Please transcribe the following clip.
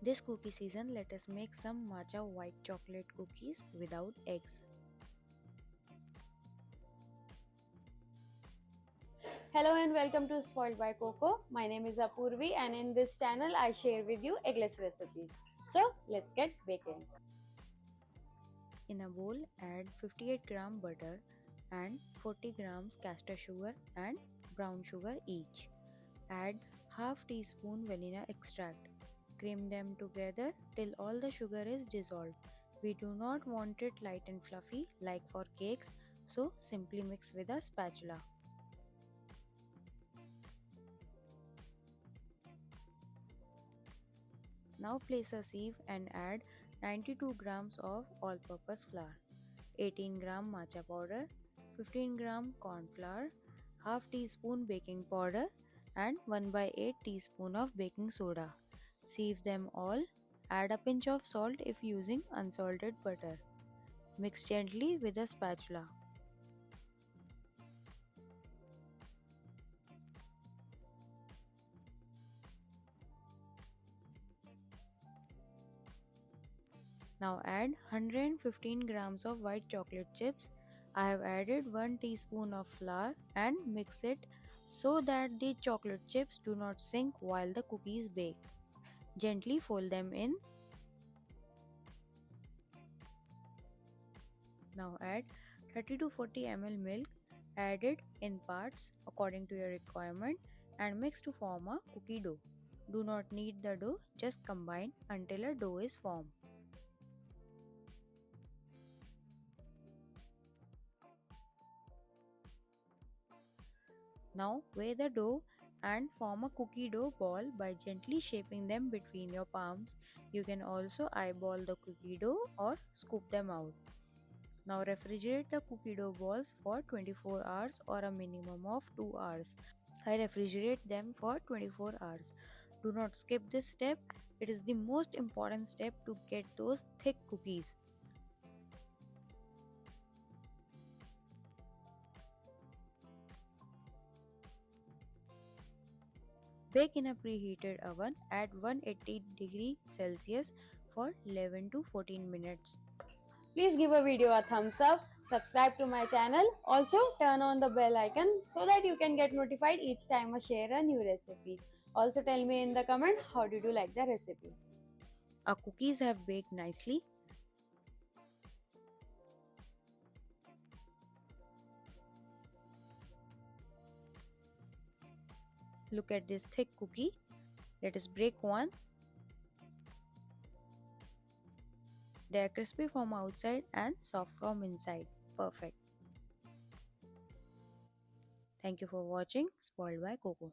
This cookie season, let us make some matcha white chocolate cookies without eggs. Hello and welcome to Spoiled by Coco. My name is Apurvi and in this channel I share with you eggless recipes. So let's get baking. In a bowl, add 58 gram butter and 40 grams castor sugar and brown sugar each. Add half teaspoon vanilla extract. Cream them together till all the sugar is dissolved. We do not want it light and fluffy like for cakes, so simply mix with a spatula. Now place a sieve and add 92 grams of all-purpose flour, 18 gram matcha powder, 15 gram corn flour, half teaspoon baking powder and 1 by 8 teaspoon of baking soda. Sieve them all. Add a pinch of salt if using unsalted butter. Mix gently with a spatula. Now add 115 grams of white chocolate chips. I have added 1 teaspoon of flour and mix it so that the chocolate chips do not sink while the cookies bake. Gently fold them in. Now add 30 to 40 ml milk. Add it in parts according to your requirement and mix to form a cookie dough. Do not knead the dough, just combine until a dough is formed. Now weigh the dough and form a cookie dough ball by gently shaping them between your palms. You can also eyeball the cookie dough or scoop them out. Now refrigerate the cookie dough balls for 24 hours or a minimum of 2 hours. I refrigerate them for 24 hours. Do not skip this step. It is the most important step to get those thick cookies. Bake in a preheated oven at 180 °C for 11 to 14 minutes. Please give a video a thumbs up, subscribe to my channel, also turn on the bell icon so that you can get notified each time I share a new recipe. Also tell me in the comment how did you like the recipe. Our cookies have baked nicely. Look at this thick cookie. Let us break one. They are crispy from outside and soft from inside. Perfect. Thank you for watching Spoiled by Coco.